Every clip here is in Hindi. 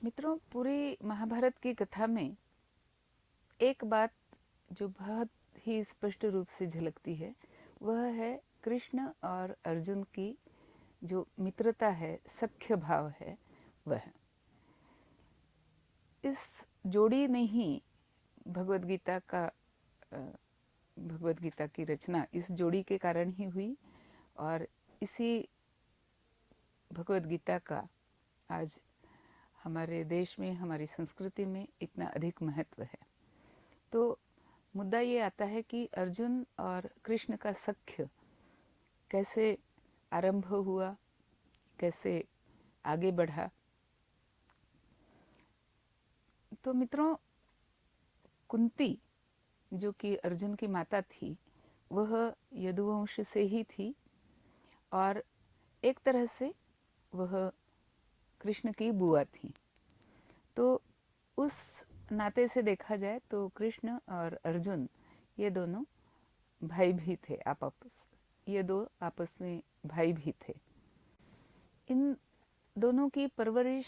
मित्रों, पूरी महाभारत की कथा में एक बात जो बहुत ही स्पष्ट रूप से झलकती है वह है कृष्ण और अर्जुन की जो मित्रता है, सख्य भाव है। वह इस जोड़ी ने ही भगवत गीता का भगवत गीता की रचना इस जोड़ी के कारण ही हुई और इसी भगवत गीता का आज हमारे देश में, हमारी संस्कृति में इतना अधिक महत्व है। तो मुद्दा ये आता है कि अर्जुन और कृष्ण का सख्य कैसे आरंभ हुआ, कैसे आगे बढ़ा। तो मित्रों, कुंती जो कि अर्जुन की माता थी, वह यदुवंश से ही थी और एक तरह से वह कृष्ण की बुआ थी। तो उस नाते से देखा जाए तो कृष्ण और अर्जुन ये दोनों भाई भी थे। ये दो आपस में भाई भी थे। इन दोनों की परवरिश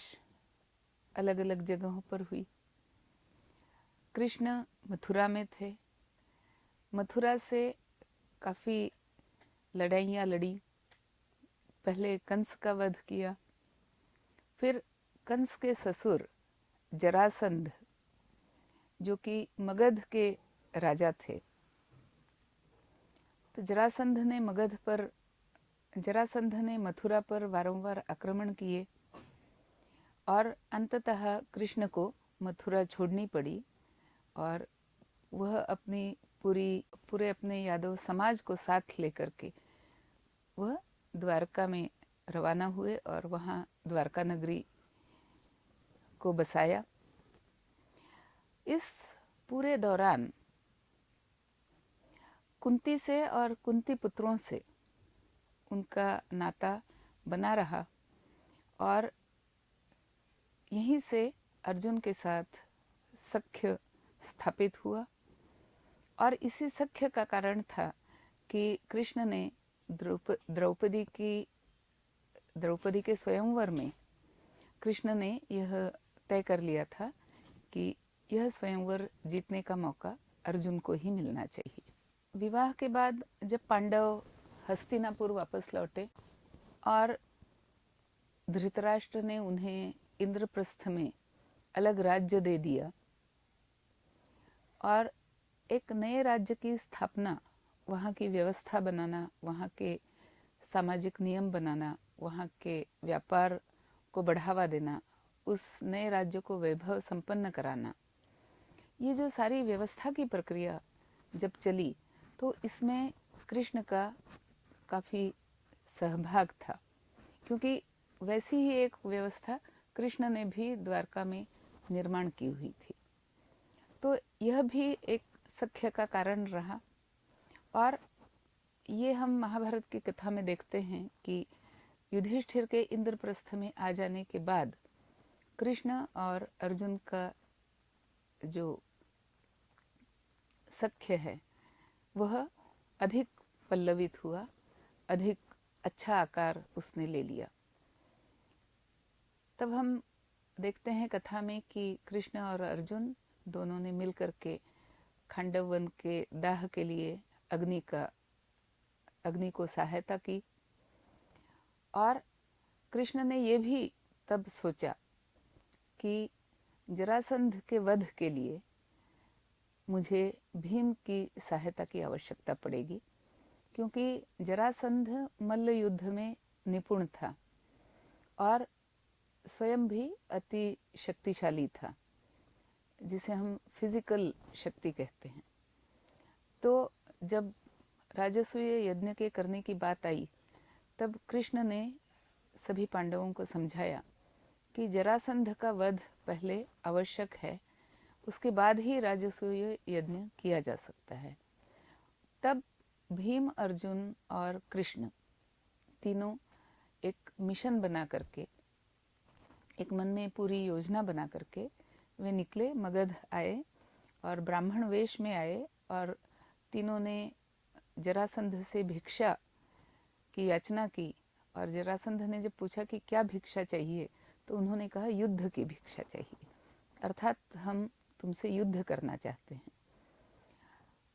अलग अलग जगहों पर हुई। कृष्ण मथुरा में थे। मथुरा से काफ़ी लड़ाइयाँ लड़ी। पहले कंस का वध किया, फिर कंस के ससुर जरासंध जो कि मगध के राजा थे, तो जरासंध ने मथुरा पर वारंवार आक्रमण किए और अंततः कृष्ण को मथुरा छोड़नी पड़ी और वह पूरे अपने यादव समाज को साथ लेकर के वह द्वारका में रवाना हुए और वहाँ द्वारका नगरी को बसाया। इस पूरे दौरान कुंती से और कुंती पुत्रों से उनका नाता बना रहा और यहीं से अर्जुन के साथ सख्य स्थापित हुआ। और इसी सख्य का कारण था कि कृष्ण ने द्रौपदी के स्वयंवर में कृष्ण ने यह तय कर लिया था कि यह स्वयंवर जीतने का मौका अर्जुन को ही मिलना चाहिए। विवाह के बाद जब पांडव हस्तिनापुर वापस लौटे और धृतराष्ट्र ने उन्हें इंद्रप्रस्थ में अलग राज्य दे दिया और एक नए राज्य की स्थापना, वहाँ की व्यवस्था बनाना, वहाँ के सामाजिक नियम बनाना, वहाँ के व्यापार को बढ़ावा देना, उस नए राज्य को वैभव संपन्न कराना, ये जो सारी व्यवस्था की प्रक्रिया जब चली तो इसमें कृष्ण का काफ़ी सहभाग था, क्योंकि वैसी ही एक व्यवस्था कृष्ण ने भी द्वारका में निर्माण की हुई थी। तो यह भी एक सख्य का कारण रहा। और ये हम महाभारत की कथा में देखते हैं कि युधिष्ठिर के इंद्रप्रस्थ में आ जाने के बाद कृष्ण और अर्जुन का जो सख्य है वह अधिक पल्लवित हुआ, अधिक अच्छा आकार उसने ले लिया। तब हम देखते हैं कथा में कि कृष्ण और अर्जुन दोनों ने मिलकर के खांडव वन के दाह के लिए अग्नि को सहायता की। और कृष्ण ने यह भी तब सोचा कि जरासंध के वध के लिए मुझे भीम की सहायता की आवश्यकता पड़ेगी, क्योंकि जरासंध मल्ल युद्ध में निपुण था और स्वयं भी अति शक्तिशाली था, जिसे हम फिजिकल शक्ति कहते हैं। तो जब राजसूय यज्ञ के करने की बात आई तब कृष्ण ने सभी पांडवों को समझाया कि जरासंध का वध पहले आवश्यक है, उसके बाद ही राजसूय यज्ञ किया जा सकता है। तब भीम, अर्जुन और कृष्ण तीनों एक मिशन बना करके, एक मन में पूरी योजना बना करके वे निकले, मगध आए और ब्राह्मण वेश में आए और तीनों ने जरासंध से भिक्षा की याचना की। और जरासंध ने जब पूछा कि क्या भिक्षा चाहिए तो उन्होंने कहा युद्ध की भिक्षा चाहिए, अर्थात हम तुमसे युद्ध करना चाहते हैं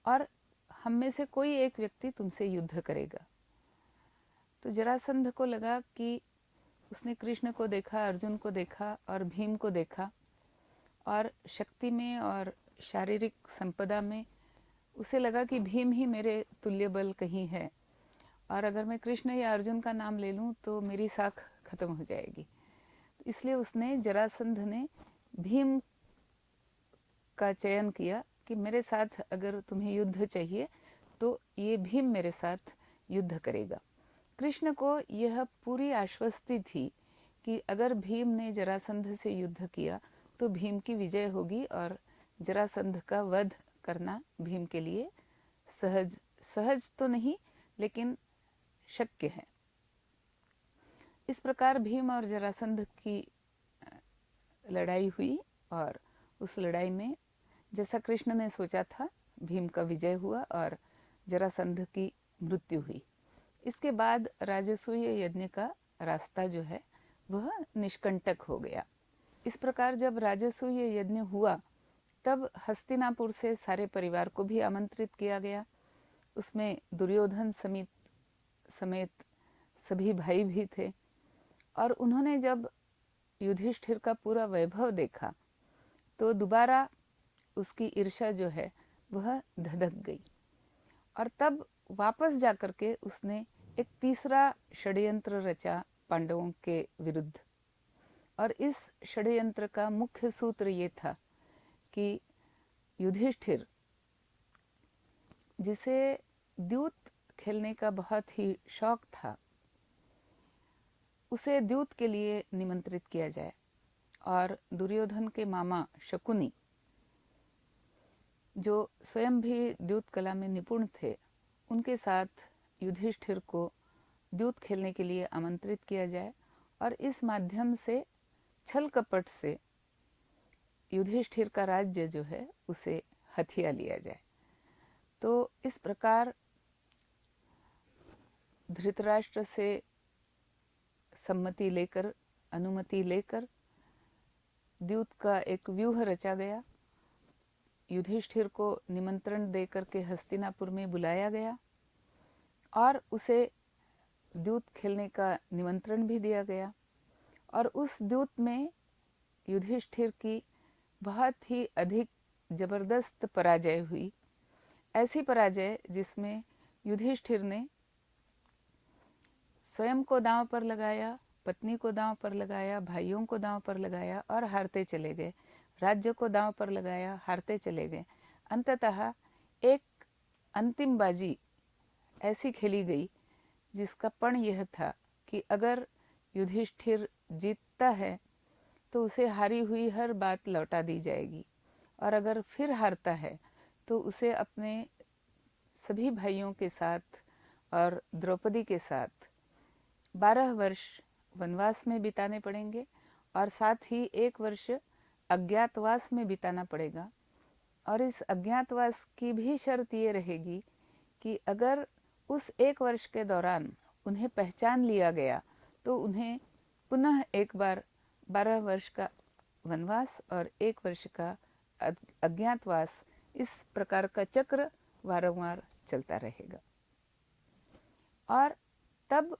और हम में से कोई एक व्यक्ति तुमसे युद्ध करेगा। तो जरासंध को लगा कि उसने कृष्ण को देखा, अर्जुन को देखा और भीम को देखा, और शक्ति में और शारीरिक संपदा में उसे लगा कि भीम ही मेरे तुल्य बल कहीं है, और अगर मैं कृष्ण या अर्जुन का नाम ले लूँ तो मेरी साख खत्म हो जाएगी। इसलिए उसने, जरासंध ने भीम का चयन किया कि मेरे साथ अगर तुम्हें युद्ध चाहिए तो ये भीम मेरे साथ युद्ध करेगा। कृष्ण को यह पूरी आश्वस्ति थी कि अगर भीम ने जरासंध से युद्ध किया तो भीम की विजय होगी और जरासंध का वध करना भीम के लिए सहज तो नहीं लेकिन शक्य है। इस प्रकार भीम और जरासंध की लड़ाई हुई और उस लड़ाई में जैसा कृष्ण ने सोचा था भीम का विजय हुआ और जरासंध की मृत्यु हुई। इसके बाद राजसूय यज्ञ का रास्ता जो है वह निष्कंटक हो गया। इस प्रकार जब राजसूय यज्ञ हुआ तब हस्तिनापुर से सारे परिवार को भी आमंत्रित किया गया। उसमें दुर्योधन समेत सभी भाई भी थे और उन्होंने जब युधिष्ठिर का पूरा वैभव देखा तो दोबारा उसकी ईर्ष्या जो है वह धधक गई और तब वापस जाकर के उसने एक तीसरा षड्यंत्र रचा पांडवों के विरुद्ध। और इस षड्यंत्र का मुख्य सूत्र ये था कि युधिष्ठिर, जिसे द्यूत खेलने का बहुत ही शौक था, उसे द्यूत के लिए निमंत्रित किया जाए और दुर्योधन के मामा शकुनी, जो स्वयं भी द्यूत कला में निपुण थे, उनके साथ युधिष्ठिर को द्यूत खेलने के लिए आमंत्रित किया जाए और इस माध्यम से छल कपट से युधिष्ठिर का राज्य जो है उसे हथिया लिया जाए। तो इस प्रकार धृतराष्ट्र से अनुमति लेकर द्यूत का एक व्यूह रचा गया। युधिष्ठिर को निमंत्रण देकर के हस्तिनापुर में बुलाया गया और उसे द्यूत खेलने का निमंत्रण भी दिया गया और उस द्यूत में युधिष्ठिर की बहुत ही अधिक जबरदस्त पराजय हुई। ऐसी पराजय जिसमें युधिष्ठिर ने स्वयं को दांव पर लगाया, पत्नी को दांव पर लगाया, भाइयों को दांव पर लगाया और हारते चले गए, राज्य को दांव पर लगाया, हारते चले गए। अंततः एक अंतिम बाजी ऐसी खेली गई जिसका पण यह था कि अगर युधिष्ठिर जीतता है तो उसे हारी हुई हर बात लौटा दी जाएगी और अगर फिर हारता है तो उसे अपने सभी भाइयों के साथ और द्रौपदी के साथ 12 वर्ष वनवास में बिताने पड़ेंगे और साथ ही 1 वर्ष अज्ञातवास में बिताना पड़ेगा। और इस अज्ञातवास की भी शर्त ये रहेगी कि अगर उस 1 वर्ष के दौरान उन्हें पहचान लिया गया तो उन्हें पुनः एक बार 12 वर्ष का वनवास और 1 वर्ष का अज्ञातवास, इस प्रकार का चक्र वारंवार चलता रहेगा। और तब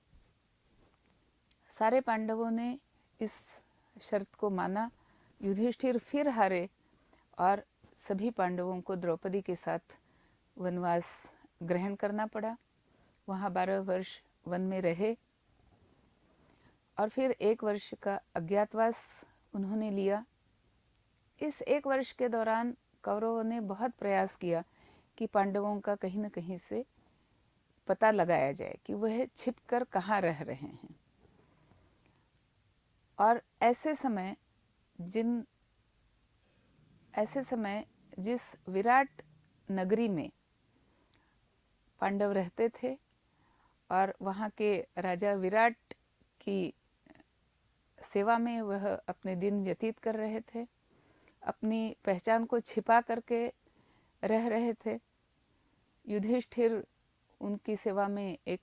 सारे पांडवों ने इस शर्त को माना। युधिष्ठिर फिर हारे और सभी पांडवों को द्रौपदी के साथ वनवास ग्रहण करना पड़ा। वहाँ 12 वर्ष वन में रहे और फिर 1 वर्ष का अज्ञातवास उन्होंने लिया। इस 1 वर्ष के दौरान कौरवों ने बहुत प्रयास किया कि पांडवों का कहीं न कहीं से पता लगाया जाए कि वह छिपकर कहाँ रह रहे हैं। और ऐसे समय जिस विराट नगरी में पांडव रहते थे और वहाँ के राजा विराट की सेवा में वह अपने दिन व्यतीत कर रहे थे, अपनी पहचान को छिपा करके रह रहे थे। युधिष्ठिर उनकी सेवा में एक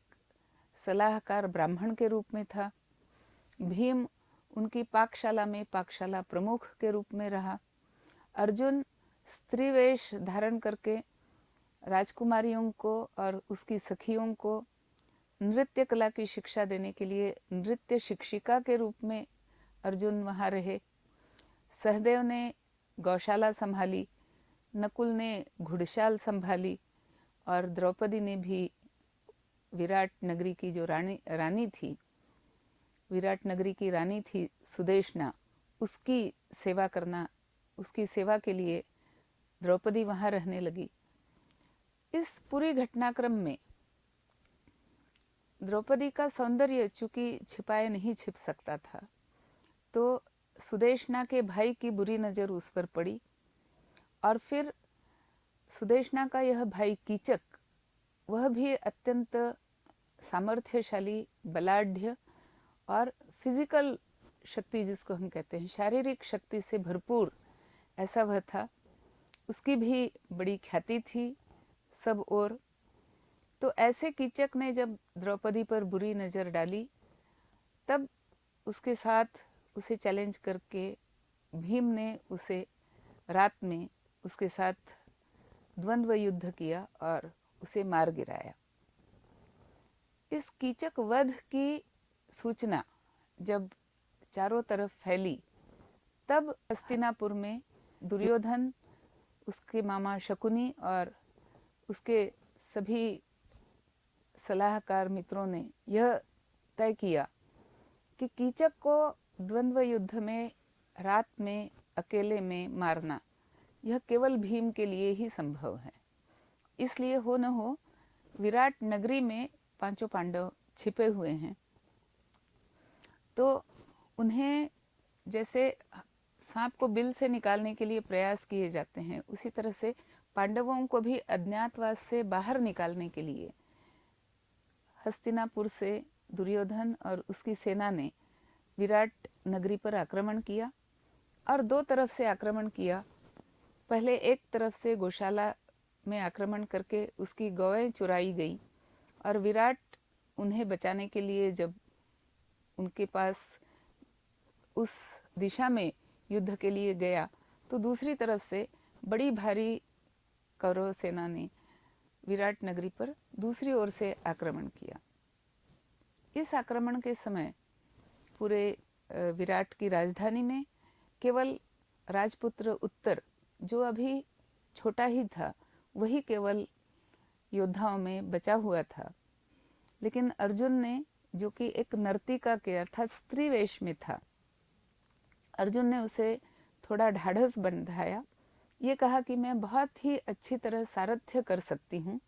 सलाहकार ब्राह्मण के रूप में था। भीम उनकी पाकशाला में पाकशाला प्रमुख के रूप में रहा। अर्जुन स्त्री वेश धारण करके राजकुमारियों को और उसकी सखियों को नृत्य कला की शिक्षा देने के लिए नृत्य शिक्षिका के रूप में अर्जुन वहाँ रहे। सहदेव ने गौशाला संभाली, नकुल ने घुड़शाल संभाली और द्रौपदी ने भी विराट नगरी की जो रानी थी, विराट नगरी की रानी थी सुदेशना, उसकी सेवा करना, उसकी सेवा के लिए द्रौपदी वहाँ रहने लगी। इस पूरी घटनाक्रम में द्रौपदी का सौंदर्य चूंकि छिपाए नहीं छिप सकता था, तो सुदेशना के भाई की बुरी नज़र उस पर पड़ी और फिर सुदेशना का यह भाई कीचक, वह भी अत्यंत सामर्थ्यशाली, बलाढ्य और फिजिकल शक्ति जिसको हम कहते हैं, शारीरिक शक्ति से भरपूर ऐसा वह था। उसकी भी बड़ी ख्याति थी सब ओर। तो ऐसे कीचक ने जब द्रौपदी पर बुरी नज़र डाली, तब उसके साथ उसे चैलेंज करके भीम ने उसे रात में उसके साथ द्वंद्व युद्ध किया और उसे मार गिराया। इस कीचक वध की सूचना जब चारों तरफ फैली, तब हस्तिनापुर में दुर्योधन, उसके मामा शकुनी और उसके सभी सलाहकार मित्रों ने यह तय किया कि कीचक को द्वंद्व युद्ध में रात में अकेले में मारना यह केवल भीम के लिए ही संभव है। इसलिए हो न हो विराट नगरी में पांचों पांडव छिपे हुए हैं, तो उन्हें जैसे सांप को बिल से निकालने के लिए प्रयास किए जाते हैं, उसी तरह से पांडवों को भी अज्ञातवास से बाहर निकालने के लिए हस्तिनापुर से दुर्योधन और उसकी सेना ने विराट नगरी पर आक्रमण किया और दो तरफ से आक्रमण किया। पहले एक तरफ से गौशाला में आक्रमण करके उसकी गौएं चुराई गई और विराट उन्हें बचाने के लिए जब उनके पास उस दिशा में युद्ध के लिए गया, तो दूसरी तरफ से बड़ी भारी कौरव सेना ने विराट नगरी पर दूसरी ओर से आक्रमण किया। इस आक्रमण के समय पूरे विराट की राजधानी में केवल राजपुत्र उत्तर, जो अभी छोटा ही था, वही केवल योद्धाओं में बचा हुआ था। लेकिन अर्जुन ने, जो कि एक नर्तिका के अर्थात स्त्री वेश में था, अर्जुन ने उसे थोड़ा ढाढ़स बंधाया। ये कहा कि मैं बहुत ही अच्छी तरह सारथ्य कर सकती हूँ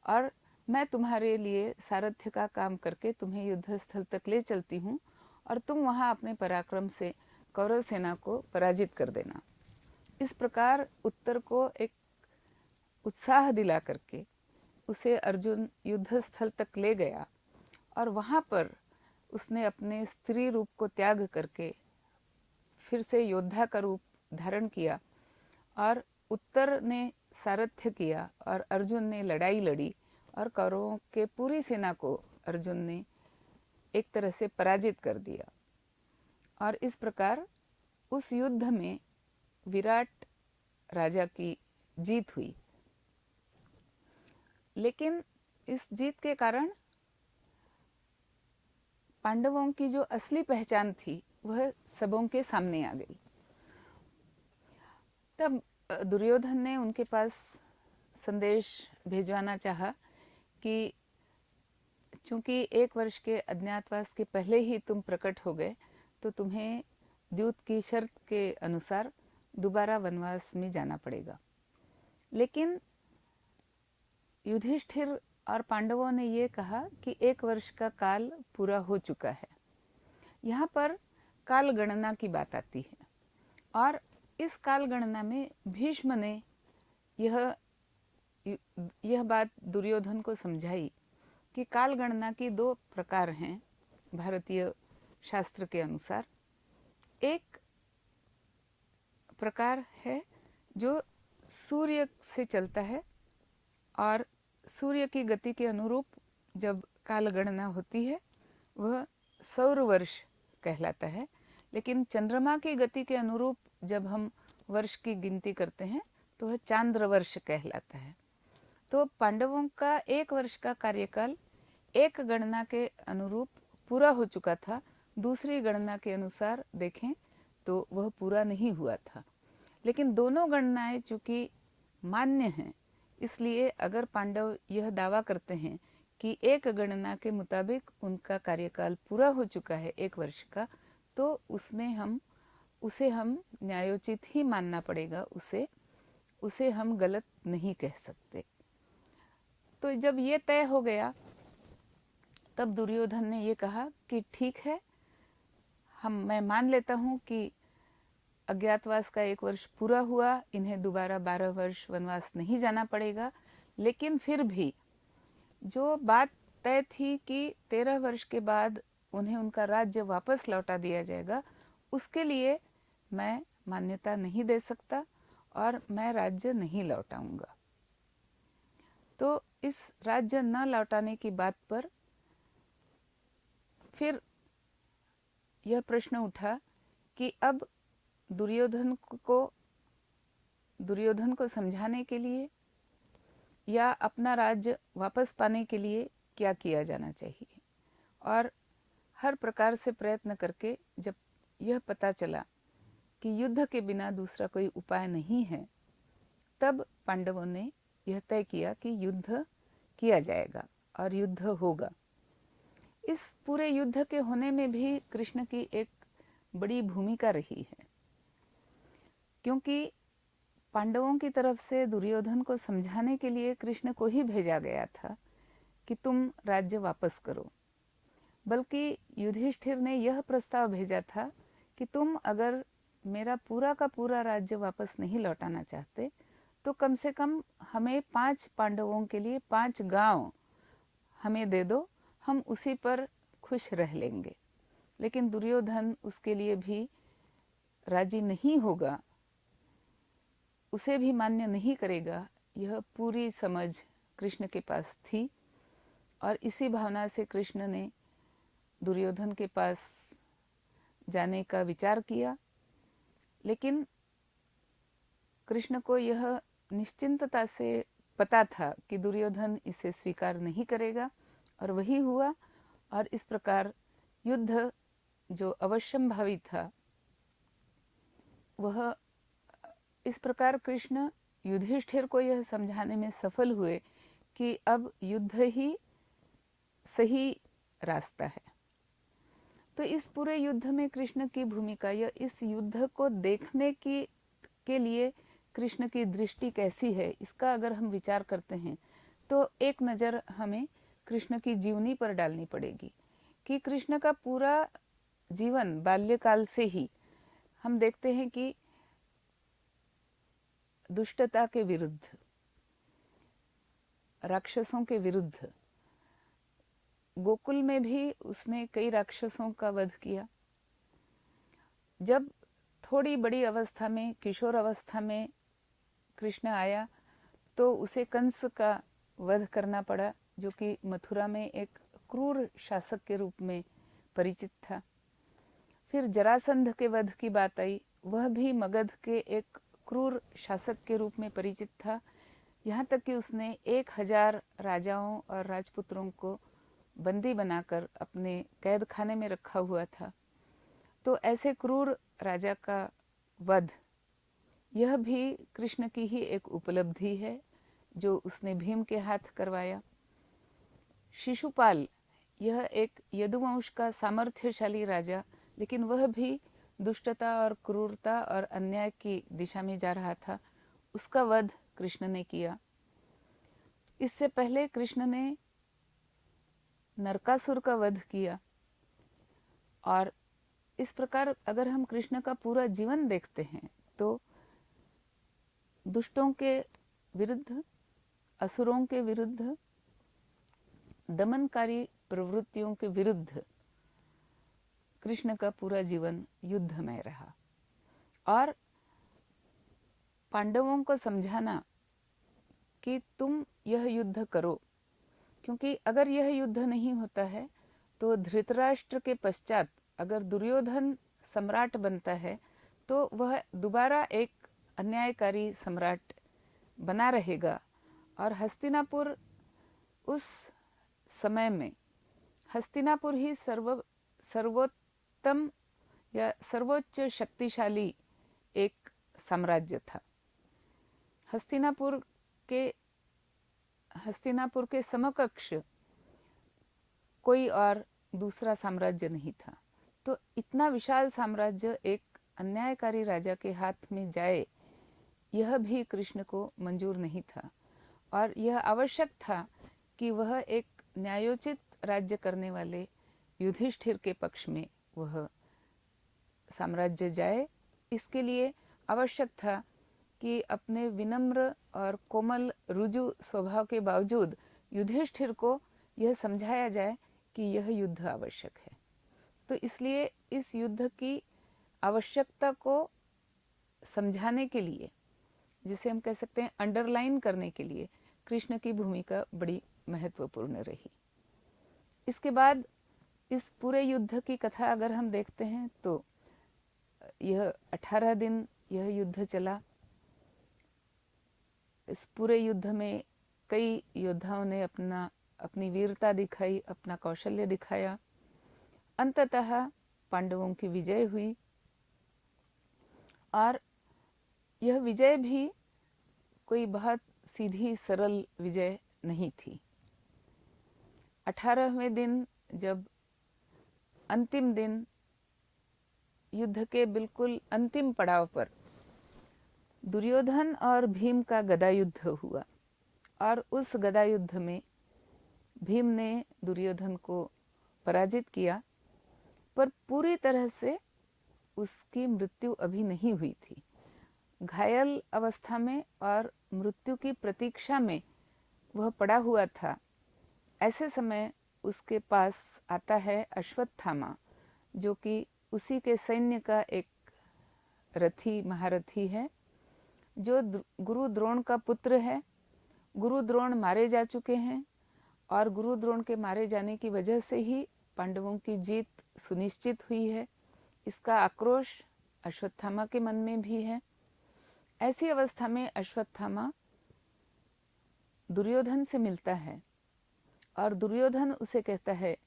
और मैं तुम्हारे लिए सारथ्य का काम करके तुम्हें युद्ध स्थल तक ले चलती हूँ और तुम वहाँ अपने पराक्रम से कौरव सेना को पराजित कर देना। इस प्रकार उत्तर को एक उत्साह दिला करके उसे अर्जुन युद्ध स्थल तक ले गया और वहाँ पर उसने अपने स्त्री रूप को त्याग करके फिर से योद्धा का रूप धारण किया और उत्तर ने सारथ्य किया और अर्जुन ने लड़ाई लड़ी और कौरवों के पूरी सेना को अर्जुन ने एक तरह से पराजित कर दिया। और इस प्रकार उस युद्ध में विराट राजा की जीत हुई। लेकिन इस जीत के कारण पांडवों की जो असली पहचान थी वह सबों के सामने आ गई। तब दुर्योधन ने उनके पास संदेश भेजवाना चाहा कि चूंकि 1 वर्ष के अज्ञातवास के पहले ही तुम प्रकट हो गए, तो तुम्हें द्यूत की शर्त के अनुसार दोबारा वनवास में जाना पड़ेगा। लेकिन युधिष्ठिर और पांडवों ने ये कहा कि 1 वर्ष का काल पूरा हो चुका है। यहाँ पर काल गणना की बात आती है और इस काल गणना में भीष्म ने यह बात दुर्योधन को समझाई कि काल गणना की 2 प्रकार हैं भारतीय शास्त्र के अनुसार। एक प्रकार है जो सूर्य से चलता है और सूर्य की गति के अनुरूप जब काल गणना होती है वह सौर वर्ष कहलाता है। लेकिन चंद्रमा की गति के अनुरूप जब हम वर्ष की गिनती करते हैं तो वह चांद्र वर्ष कहलाता है। तो पांडवों का एक वर्ष का कार्यकाल एक गणना के अनुरूप पूरा हो चुका था, दूसरी गणना के अनुसार देखें तो वह पूरा नहीं हुआ था। लेकिन दोनों गणनाएं चूंकि मान्य हैं, इसलिए अगर पांडव यह दावा करते हैं कि एक गणना के मुताबिक उनका कार्यकाल पूरा हो चुका है एक वर्ष का, तो उसे हम न्यायोचित ही मानना पड़ेगा, उसे हम गलत नहीं कह सकते। तो जब ये तय हो गया तब दुर्योधन ने ये कहा कि ठीक है, मैं मान लेता हूँ कि अज्ञातवास का एक वर्ष पूरा हुआ, इन्हें दोबारा 12 वर्ष वनवास नहीं जाना पड़ेगा, लेकिन फिर भी जो बात तय थी कि 13 वर्ष के बाद उन्हें उनका राज्य वापस लौटा दिया जाएगा, उसके लिए मैं मान्यता नहीं दे सकता और मैं राज्य नहीं लौटाऊंगा। तो इस राज्य न लौटाने की बात पर फिर यह प्रश्न उठा कि अब दुर्योधन को समझाने के लिए या अपना राज्य वापस पाने के लिए क्या किया जाना चाहिए। और हर प्रकार से प्रयत्न करके जब यह पता चला कि युद्ध के बिना दूसरा कोई उपाय नहीं है, तब पांडवों ने यह तय किया कि युद्ध किया जाएगा और युद्ध होगा। इस पूरे युद्ध के होने में भी कृष्ण की एक बड़ी भूमिका रही है, क्योंकि पांडवों की तरफ से दुर्योधन को समझाने के लिए कृष्ण को ही भेजा गया था कि तुम राज्य वापस करो, बल्कि युधिष्ठिर ने यह प्रस्ताव भेजा था कि तुम अगर मेरा पूरा का पूरा राज्य वापस नहीं लौटाना चाहते तो कम से कम हमें 5 पांडवों के लिए 5 गांव हमें दे दो, हम उसी पर खुश रह लेंगे। लेकिन दुर्योधन उसके लिए भी राजी नहीं होगा, उसे भी मान्य नहीं करेगा। यह पूरी समझ कृष्ण के पास थी और इसी भावना से कृष्ण ने दुर्योधन के पास जाने का विचार किया। लेकिन कृष्ण को यह निश्चिंतता से पता था कि दुर्योधन इसे स्वीकार नहीं करेगा, और वही हुआ। और इस प्रकार युद्ध जो अवश्यंभावी था, वह इस प्रकार कृष्ण युधिष्ठिर को यह समझाने में सफल हुए कि अब युद्ध ही सही रास्ता है। तो इस पूरे युद्ध में कृष्ण की भूमिका, या इस युद्ध को देखने के लिए कृष्ण की दृष्टि कैसी है, इसका अगर हम विचार करते हैं तो एक नज़र हमें कृष्ण की जीवनी पर डालनी पड़ेगी कि कृष्ण का पूरा जीवन बाल्यकाल से ही हम देखते हैं कि दुष्टता के विरुद्ध, राक्षसों के विरुद्ध, गोकुल में भी उसने कई राक्षसों का वध किया। जब थोड़ी बड़ी अवस्था में, किशोर अवस्था में कृष्ण आया तो उसे कंस का वध करना पड़ा, जो कि मथुरा में एक क्रूर शासक के रूप में परिचित था। फिर जरासंध के वध की बात आई, वह भी मगध के एक क्रूर शासक के रूप में परिचित था। यहाँ तक कि उसने 1000 राजाओं और राजपुत्रों को बंदी बनाकर अपने कैद खाने में रखा हुआ था। तो ऐसे क्रूर राजा का वध, यह भी कृष्ण की ही एक उपलब्धि है जो उसने भीम के हाथ करवाया। शिशुपाल, यह एक यदुवंश का सामर्थ्यशाली राजा, लेकिन वह भी दुष्टता और क्रूरता और अन्याय की दिशा में जा रहा था, उसका वध कृष्ण ने किया। इससे पहले कृष्ण ने नरकासुर का वध किया। और इस प्रकार अगर हम कृष्ण का पूरा जीवन देखते हैं तो दुष्टों के विरुद्ध, असुरों के विरुद्ध, दमनकारी प्रवृत्तियों के विरुद्ध कृष्ण का पूरा जीवन युद्ध में रहा। और पांडवों को समझाना कि तुम यह युद्ध करो, क्योंकि अगर यह युद्ध नहीं होता है तो धृतराष्ट्र के पश्चात अगर दुर्योधन सम्राट बनता है तो वह दोबारा एक अन्यायकारी सम्राट बना रहेगा। और हस्तिनापुर उस समय में हस्तिनापुर ही सर्वोत्तम या सर्वोच्च शक्तिशाली एक साम्राज्य था। हस्तिनापुर के समकक्ष कोई और दूसरा साम्राज्य नहीं था। तो इतना विशाल साम्राज्य एक अन्यायकारी राजा के हाथ में जाए, यह भी कृष्ण को मंजूर नहीं था। और यह आवश्यक था कि वह एक न्यायोचित राज्य करने वाले युधिष्ठिर के पक्ष में वह साम्राज्य जाए। इसके लिए आवश्यक था कि अपने विनम्र और कोमल रुजु स्वभाव के बावजूद युधिष्ठिर को यह समझाया जाए कि यह युद्ध आवश्यक है। तो इसलिए इस युद्ध की आवश्यकता को समझाने के लिए, जिसे हम कह सकते हैं अंडरलाइन करने के लिए, कृष्ण की भूमिका बड़ी महत्वपूर्ण रही। इसके बाद इस पूरे युद्ध की कथा अगर हम देखते हैं तो यह 18 दिन यह युद्ध चला। इस पूरे युद्ध में कई योद्धाओं ने अपनी वीरता दिखाई, अपना कौशल्य दिखाया। अंततः पांडवों की विजय हुई और यह विजय भी कोई बहुत सीधी सरल विजय नहीं थी। 18वें दिन जब अंतिम दिन युद्ध के बिल्कुल अंतिम पड़ाव पर दुर्योधन और भीम का गदा युद्ध हुआ और उस गदा युद्ध में भीम ने दुर्योधन को पराजित किया, पर पूरी तरह से उसकी मृत्यु अभी नहीं हुई थी। घायल अवस्था में और मृत्यु की प्रतीक्षा में वह पड़ा हुआ था। ऐसे समय उसके पास आता है अश्वत्थामा, जो कि उसी के सैन्य का एक महारथी है, जो गुरु द्रोण का पुत्र है। गुरु द्रोण मारे जा चुके हैं और गुरु द्रोण के मारे जाने की वजह से ही पांडवों की जीत सुनिश्चित हुई है। इसका आक्रोश अश्वत्थामा के मन में भी है। ऐसी अवस्था में अश्वत्थामा दुर्योधन से मिलता है और दुर्योधन उसे कहता है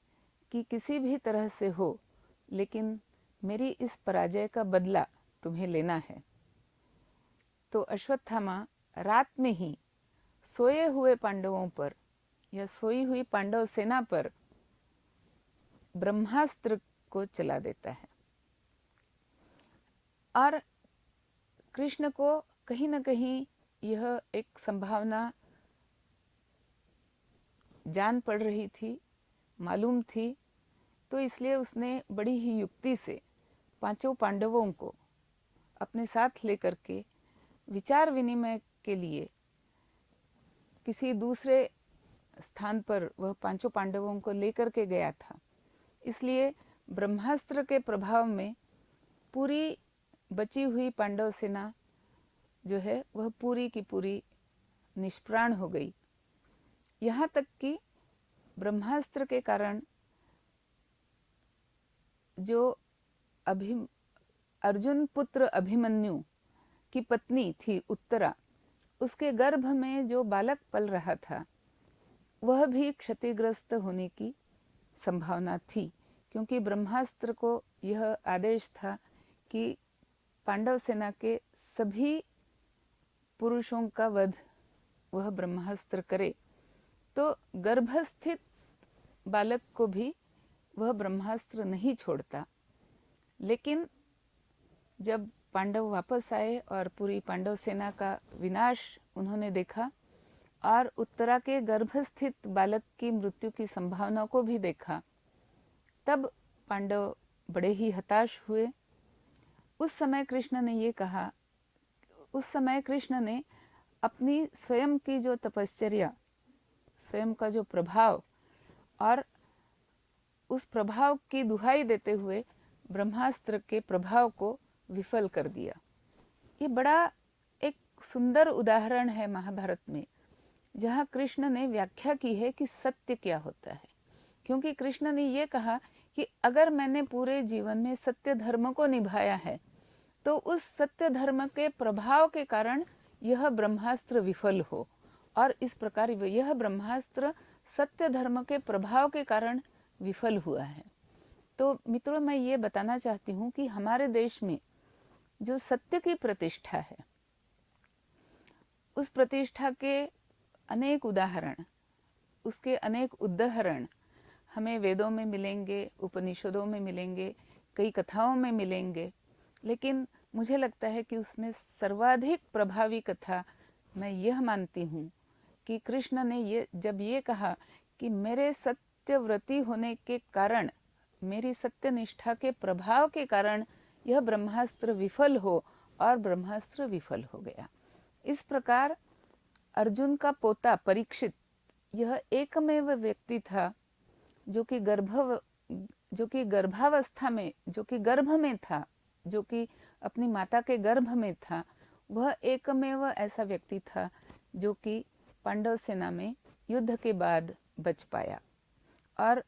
कि किसी भी तरह से हो, लेकिन मेरी इस पराजय का बदला तुम्हें लेना है। तो अश्वत्थामा रात में ही सोए हुए पांडवों पर या सोई हुई पांडव सेना पर ब्रह्मास्त्र को चला देता है। और कृष्ण को कहीं न कहीं यह एक संभावना जान पड़ रही थी, मालूम थी। तो इसलिए उसने बड़ी ही युक्ति से पांचों पांडवों को अपने साथ लेकर के विचार विनिमय के लिए किसी दूसरे स्थान पर वह पांचों पांडवों को लेकर के गया था। इसलिए ब्रह्मास्त्र के प्रभाव में पूरी बची हुई पांडव सेना जो है वह पूरी की पूरी निष्प्राण हो गई। यहाँ तक कि ब्रह्मास्त्र के कारण जो अर्जुन पुत्र अभिमन्यु की पत्नी थी उत्तरा, उसके गर्भ में जो बालक पल रहा था वह भी क्षतिग्रस्त होने की संभावना थी, क्योंकि ब्रह्मास्त्र को यह आदेश था कि पांडव सेना के सभी पुरुषों का वध वह ब्रह्मास्त्र करे। तो गर्भस्थित बालक को भी वह ब्रह्मास्त्र नहीं छोड़ता। लेकिन जब पांडव वापस आए और पूरी पांडव सेना का विनाश उन्होंने देखा और उत्तरा के गर्भस्थित बालक की मृत्यु की संभावना को भी देखा, तब पांडव बड़े ही हताश हुए। उस समय कृष्ण ने अपनी स्वयं की जो तपश्चर्या, स्वयं का जो प्रभाव और उस प्रभाव की दुहाई देते हुए ब्रह्मास्त्र के प्रभाव को विफल कर दिया। ये बड़ा एक सुंदर उदाहरण है महाभारत में, जहाँ कृष्ण ने व्याख्या की है कि सत्य क्या होता है। क्योंकि कृष्ण ने ये कहा कि अगर मैंने पूरे जीवन में सत्य धर्म को निभाया है तो उस सत्य धर्म के प्रभाव के कारण यह ब्रह्मास्त्र विफल हो, और इस प्रकार यह ब्रह्मास्त्र सत्य धर्म के प्रभाव के कारण विफल हुआ है। तो मित्रों, मैं ये बताना चाहती हूँ कि हमारे देश में जो सत्य की प्रतिष्ठा है, उस प्रतिष्ठा के अनेक उदाहरण, उसके अनेक उदाहरण हमें वेदों में मिलेंगे, उपनिषदों में मिलेंगे, कई कथाओं में मिलेंगे। लेकिन मुझे लगता है कि उसमें सर्वाधिक प्रभावी कथा मैं यह मानती हूँ कि कृष्ण ने जब ये कहा कि मेरे सत्यव्रती होने के कारण, मेरी सत्यनिष्ठा के प्रभाव के कारण यह ब्रह्मास्त्र विफल हो, और ब्रह्मास्त्र विफल हो गया। इस प्रकार अर्जुन का पोता परीक्षित यह एकमेव व्यक्ति था जो कि गर्भावस्था में, जो कि गर्भ में था, जो कि अपनी माता के गर्भ में था। वह एकमेव ऐसा व्यक्ति था जो कि पांडव सेना में युद्ध के बाद बच पाया। और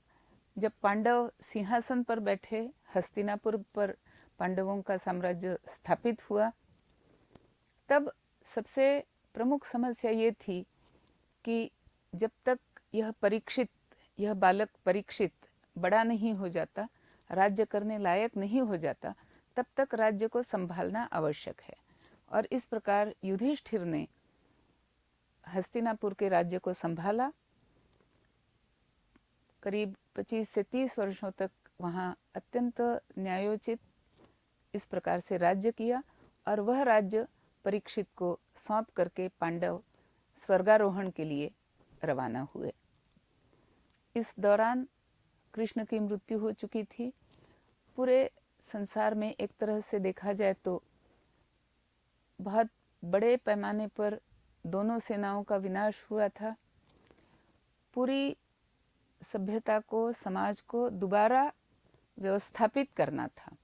जब पांडव सिंहासन पर बैठे, हस्तिनापुर पर पांडवों का साम्राज्य स्थापित हुआ, तब सबसे प्रमुख समस्या ये थी कि जब तक यह बालक परीक्षित बड़ा नहीं हो जाता, राज्य करने लायक नहीं हो जाता, तब तक राज्य को संभालना आवश्यक है। और इस प्रकार युधिष्ठिर ने हस्तिनापुर के राज्य को संभाला। करीब 25 से 30 वर्षों तक वहाँ अत्यंत न्यायोचित इस प्रकार से राज्य किया, और वह राज्य परीक्षित को सौंप करके पांडव स्वर्गारोहण के लिए रवाना हुए। इस दौरान कृष्ण की मृत्यु हो चुकी थी। पूरे संसार में एक तरह से देखा जाए तो बहुत बड़े पैमाने पर दोनों सेनाओं का विनाश हुआ था। पूरी सभ्यता को, समाज को दोबारा व्यवस्थापित करना था,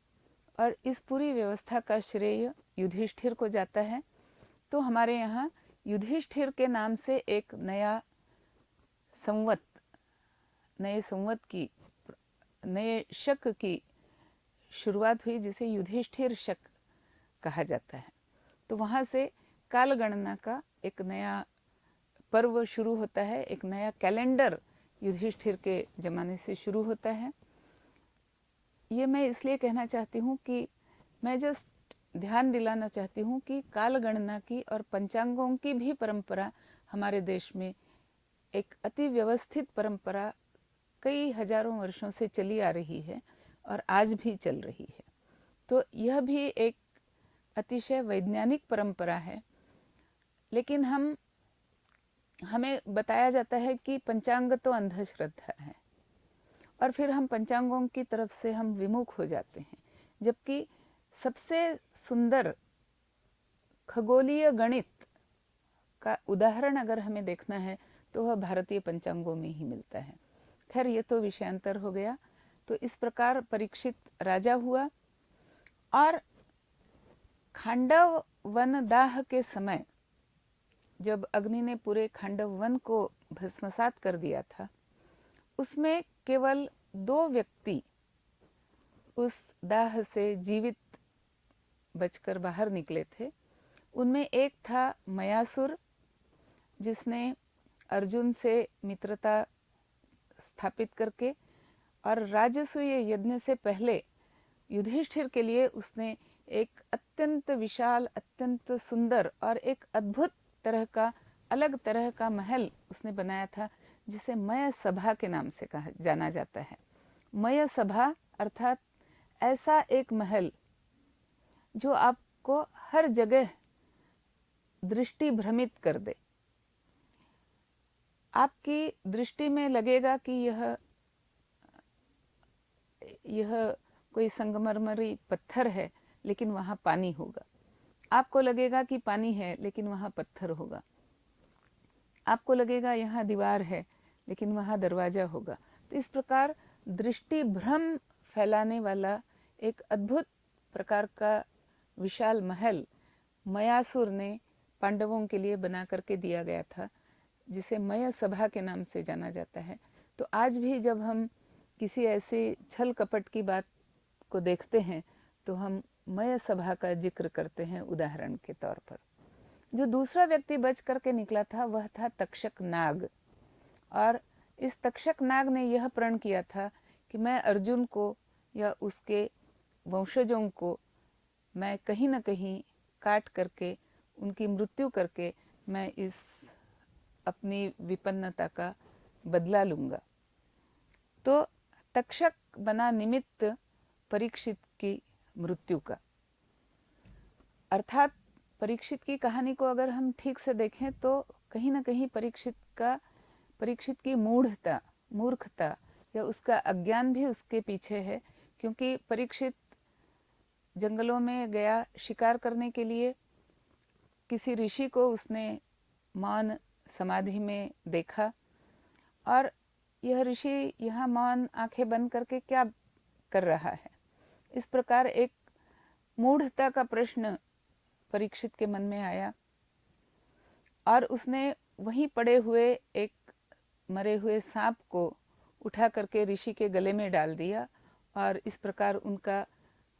और इस पूरी व्यवस्था का श्रेय युधिष्ठिर को जाता है। तो हमारे यहाँ युधिष्ठिर के नाम से एक नए शक की शुरुआत हुई, जिसे युधिष्ठिर शक कहा जाता है। तो वहाँ से काल गणना का एक नया पर्व शुरू होता है, एक नया कैलेंडर युधिष्ठिर के ज़माने से शुरू होता है। ये मैं इसलिए कहना चाहती हूँ कि मैं जस्ट ध्यान दिलाना चाहती हूँ कि काल गणना की और पंचांगों की भी परंपरा हमारे देश में एक अति व्यवस्थित परंपरा कई हजारों वर्षों से चली आ रही है और आज भी चल रही है। तो यह भी एक अतिशय वैज्ञानिक परंपरा है। लेकिन हमें बताया जाता है कि पंचांग तो अंधश्रद्धा है, और फिर हम पंचांगों की तरफ से हम विमुख हो जाते हैं। जबकि सबसे सुंदर खगोलीय गणित का उदाहरण अगर हमें देखना है तो वह भारतीय पंचांगों में ही मिलता है। खैर, ये तो विषयांतर हो गया। तो इस प्रकार परीक्षित राजा हुआ, और खांडव वन दाह के समय जब अग्नि ने पूरे खांडव वन को भस्मसात कर दिया था, उसमें केवल 2 व्यक्ति उस दाह से जीवित बचकर बाहर निकले थे। उनमें एक था मयासुर, जिसने अर्जुन से मित्रता स्थापित करके और राजसूय यज्ञ से पहले युधिष्ठिर के लिए उसने एक अत्यंत विशाल, अत्यंत सुंदर और एक अद्भुत तरह का, अलग तरह का महल उसने बनाया था, जिसे मय सभा के नाम से जाना जाता है। मय सभा अर्थात ऐसा एक महल जो आपको हर जगह दृष्टि भ्रमित कर दे। आपकी दृष्टि में लगेगा कि यह कोई संगमरमरी पत्थर है, लेकिन वहाँ पानी होगा। आपको लगेगा कि पानी है, लेकिन वहाँ पत्थर होगा। आपको लगेगा यहाँ दीवार है, लेकिन वहाँ दरवाजा होगा। तो इस प्रकार दृष्टि भ्रम फैलाने वाला एक अद्भुत प्रकार का विशाल महल मयासुर ने पांडवों के लिए बना करके दिया गया था, जिसे मय सभा के नाम से जाना जाता है। तो आज भी जब हम किसी ऐसी छल कपट की बात को देखते हैं तो हम मय सभा का जिक्र करते हैं उदाहरण के तौर पर। जो दूसरा व्यक्ति बच करके निकला था वह था तक्षक नाग, और इस तक्षक नाग ने यह प्रण किया था कि मैं अर्जुन को या उसके वंशजों को मैं कहीं न कहीं काट करके, उनकी मृत्यु करके मैं इस अपनी विपन्नता का बदला लूंगा। तो तक्षक बना निमित्त परीक्षित की मृत्यु का। अर्थात परीक्षित की कहानी को अगर हम ठीक से देखें तो कहीं ना कहीं परीक्षित की मूर्खता या उसका अज्ञान भी उसके पीछे है, क्योंकि परीक्षित जंगलों में गया शिकार करने के लिए। किसी ऋषि को उसने मौन समाधि में देखा, और यह ऋषि यहाँ मौन आंखें बंद करके क्या कर रहा है, इस प्रकार एक मूढ़ता का प्रश्न परीक्षित के मन में आया, और उसने वहीं पड़े हुए एक मरे हुए सांप को उठा करके ऋषि के गले में डाल दिया, और इस प्रकार उनका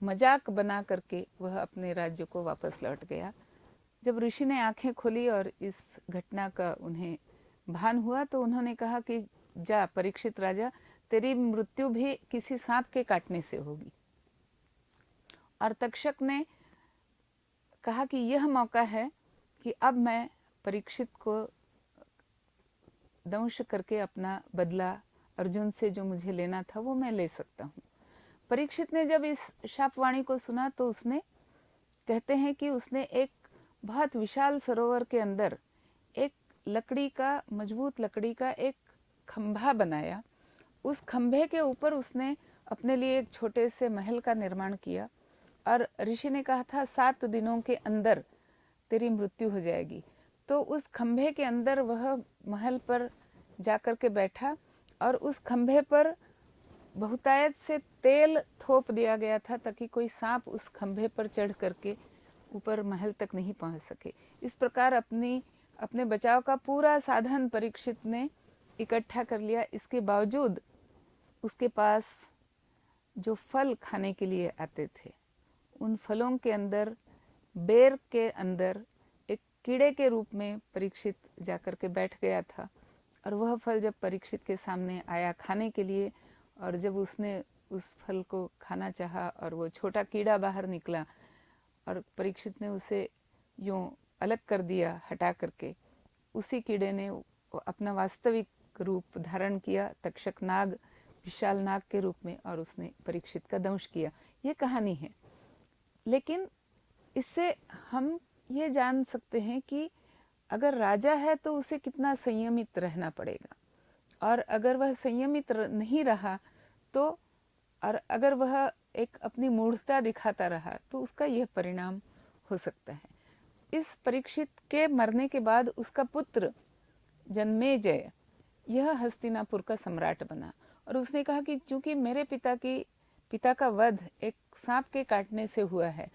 मजाक बना करके वह अपने राज्य को वापस लौट गया। जब ऋषि ने आंखें खोली और इस घटना का उन्हें भान हुआ तो उन्होंने कहा कि जा परीक्षित राजा, तेरी मृत्यु भी किसी सांप के काटने से होगी। और तक्षक ने कहा कि यह मौका है कि अब मैं परीक्षित को दंश करके अपना बदला अर्जुन से जो मुझे लेना था वो मैं ले सकता हूँ। परीक्षित ने जब इस शापवाणी को सुना तो उसने, कहते हैं कि उसने एक बहुत विशाल सरोवर के अंदर एक मजबूत लकड़ी का एक खंभा बनाया। उस खंभे के ऊपर उसने अपने लिए एक छोटे से महल का निर्माण किया, और ऋषि ने कहा था 7 दिनों के अंदर तेरी मृत्यु हो जाएगी। तो उस खंभे के अंदर वह महल पर जाकर के बैठा, और उस खंभे पर बहुतायत से तेल थोप दिया गया था ताकि कोई सांप उस खंभे पर चढ़ करके ऊपर महल तक नहीं पहुंच सके। इस प्रकार अपने बचाव का पूरा साधन परीक्षित ने इकट्ठा कर लिया। इसके बावजूद उसके पास जो फल खाने के लिए आते थे, उन फलों के अंदर, बेर के अंदर एक कीड़े के रूप में परीक्षित जाकर के बैठ गया था। और वह फल जब परीक्षित के सामने आया खाने के लिए, और जब उसने उस फल को खाना चाहा और वो छोटा कीड़ा बाहर निकला, और परीक्षित ने उसे यूं अलग कर दिया हटा करके, उसी कीड़े ने अपना वास्तविक रूप धारण किया, तक्षक नाग, विशाल नाग के रूप में, और उसने परीक्षित का दंश किया। ये कहानी है। लेकिन इससे हम ये जान सकते हैं कि अगर राजा है तो उसे कितना संयमित रहना पड़ेगा, और अगर वह संयमित नहीं रहा तो, और अगर वह एक अपनी मूढ़ता दिखाता रहा तो उसका यह परिणाम हो सकता है। इस परीक्षित के मरने के बाद उसका पुत्र जन्मेजय यह हस्तिनापुर का सम्राट बना, और उसने कहा कि चूंकि मेरे पिता का वध एक सांप के काटने से हुआ है,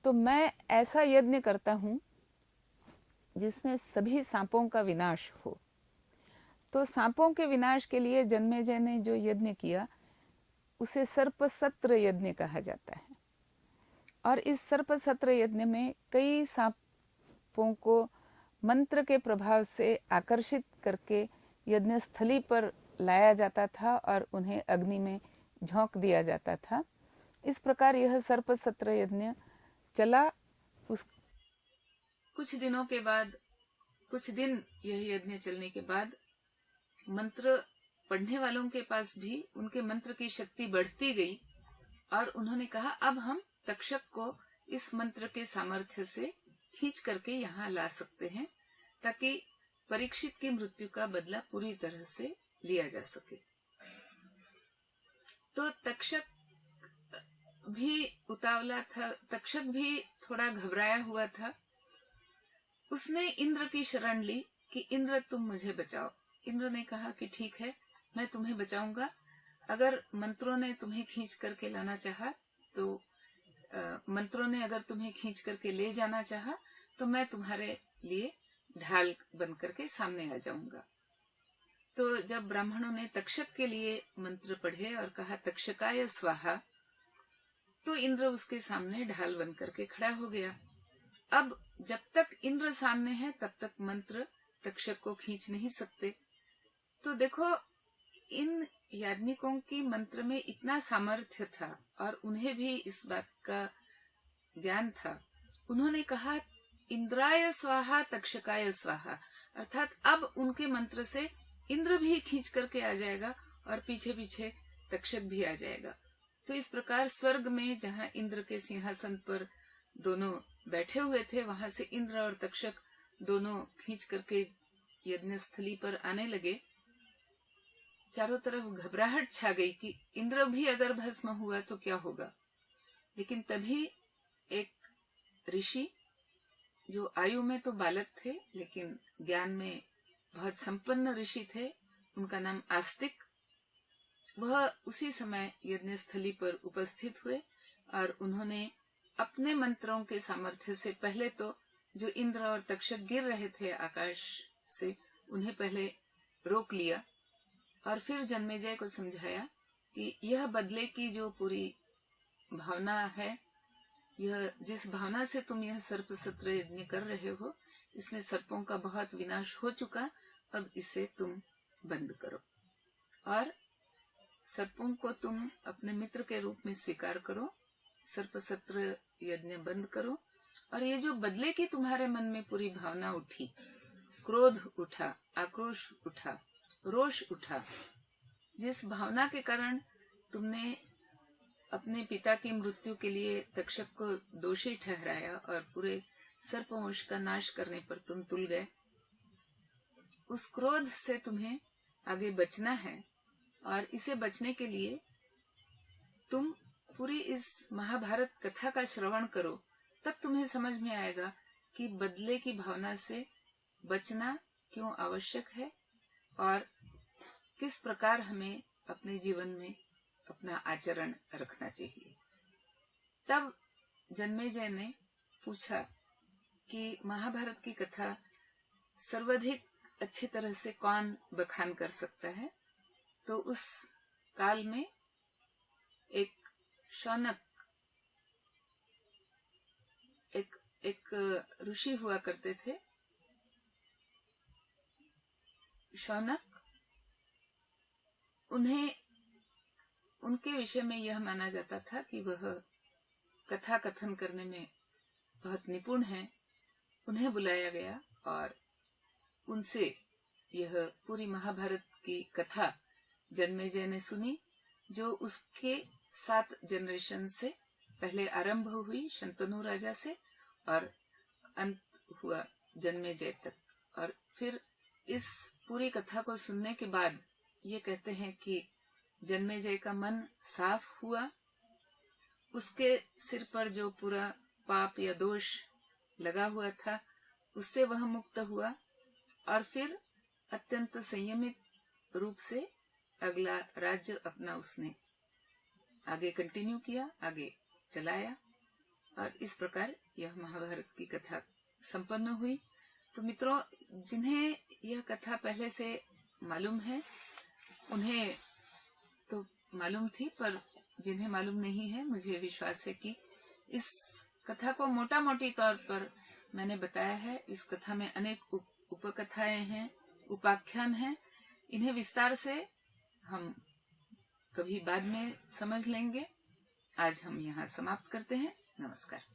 तो मैं ऐसा यज्ञ करता हूं जिसमें सभी सांपों का विनाश हो। तो सांपों के विनाश के लिए जन्मेजय ने जो यज्ञ किया उसे सर्पसत्र यज्ञ कहा जाता है। और इस सर्पसत्र यज्ञ में कई सांपों को मंत्र के प्रभाव से आकर्षित करके यज्ञ स्थली पर लाया जाता था और उन्हें अग्नि में झोंक दिया जाता था। इस प्रकार यह सर्पसत्र यज्ञ चला। कुछ दिन यह यज्ञ चलने के बाद मंत्र पढ़ने वालों के पास भी उनके मंत्र की शक्ति बढ़ती गई, और उन्होंने कहा अब हम तक्षक को इस मंत्र के सामर्थ्य से खींच करके यहाँ ला सकते हैं ताकि परीक्षित की मृत्यु का बदला पूरी तरह से लिया जा सके। तो तक्षक भी उतावला था, तक्षक भी थोड़ा घबराया हुआ था। उसने इंद्र की शरण ली कि इंद्र तुम मुझे बचाओ। इंद्र ने कहा कि ठीक है, मैं तुम्हें बचाऊंगा। अगर मंत्रों ने तुम्हें खींच करके लाना चाहा तो मंत्रों ने अगर तुम्हें खींच करके ले जाना चाहा तो मैं तुम्हारे लिए ढाल बन करके सामने आ जाऊंगा। तो जब ब्राह्मणों ने तक्षक के लिए मंत्र पढ़े और कहा तक्षकाय स्वाहा, तो इंद्र उसके सामने ढाल बन करके खड़ा हो गया। अब जब तक इंद्र सामने है तब तक मंत्र तक्षक को खींच नहीं सकते। तो देखो, इन याज्ञनिकों की मंत्र में इतना सामर्थ्य था और उन्हें भी इस बात का ज्ञान था। उन्होंने कहा इंद्राय स्वाहा तक्षकाय स्वाहा, अर्थात अब उनके मंत्र से इंद्र भी खींच करके आ जाएगा और पीछे पीछे तक्षक भी आ जाएगा। तो इस प्रकार स्वर्ग में जहाँ इंद्र के सिंहासन पर दोनों बैठे हुए थे, वहां से इंद्र और तक्षक दोनों खींच करके यज्ञ स्थली पर आने लगे। चारों तरफ घबराहट छा गई कि इंद्र भी अगर भस्म हुआ तो क्या होगा। लेकिन तभी एक ऋषि, जो आयु में तो बालक थे लेकिन ज्ञान में बहुत संपन्न ऋषि थे, उनका नाम आस्तिक, वह उसी समय यज्ञ स्थली पर उपस्थित हुए और उन्होंने अपने मंत्रों के सामर्थ्य से पहले तो जो इंद्र और तक्षक गिर रहे थे आकाश से, उन्हें पहले रोक लिया और फिर जन्मेजय को समझाया कि यह बदले की जो पूरी भावना है, यह जिस भावना से तुम यह सर्प सत्र यज्ञ कर रहे हो, इसमें सर्पों का बहुत विनाश हो चुका, अब इसे तुम बंद करो और सर्पों को तुम अपने मित्र के रूप में स्वीकार करो, सर्प सत्र यज्ञ बंद करो। और ये जो बदले की तुम्हारे मन में पूरी भावना उठी, क्रोध उठा, आक्रोश उठा, रोष उठा, जिस भावना के कारण तुमने अपने पिता की मृत्यु के लिए तक्षक को दोषी ठहराया और पूरे सर्पवंश का नाश करने पर तुम तुल गए, उस क्रोध से तुम्हें आगे बचना है। और इसे बचने के लिए तुम पूरी इस महाभारत कथा का श्रवण करो, तब तुम्हें समझ में आएगा कि बदले की भावना से बचना क्यों आवश्यक है और किस प्रकार हमें अपने जीवन में अपना आचरण रखना चाहिए। तब जन्मेजय ने पूछा कि महाभारत की कथा सर्वाधिक अच्छी तरह से कौन बखान कर सकता है। तो उस काल में एक शौनक, एक ऋषि हुआ करते थे। शौनक, उनके विषय में यह माना जाता था कि वह कथा कथन करने में बहुत निपुण है। उन्हें बुलाया गया और उनसे यह पूरी महाभारत की कथा जन्मेजय ने सुनी, जो उसके 7 जनरेशन से पहले आरंभ हुई शंतनु राजा से और अंत हुआ जन्मेजय तक। और फिर इस पूरी कथा को सुनने के बाद ये कहते हैं कि जन्मेजय का मन साफ हुआ, उसके सिर पर जो पूरा पाप या दोष लगा हुआ था उससे वह मुक्त हुआ और फिर अत्यंत संयमित रूप से अगला राज्य अपना उसने आगे कंटिन्यू किया, आगे चलाया। और इस प्रकार यह महाभारत की कथा संपन्न हुई। तो मित्रों, जिन्हें यह कथा पहले से मालूम है उन्हें तो मालूम थी, पर जिन्हें मालूम नहीं है, मुझे विश्वास है कि इस कथा को मोटा मोटी तौर पर मैंने बताया है। इस कथा में अनेक उपकथाएं हैं, उपाख्यान हैं। इन्हें विस्तार से हम कभी बाद में समझ लेंगे। आज हम यहाँ समाप्त करते हैं। नमस्कार।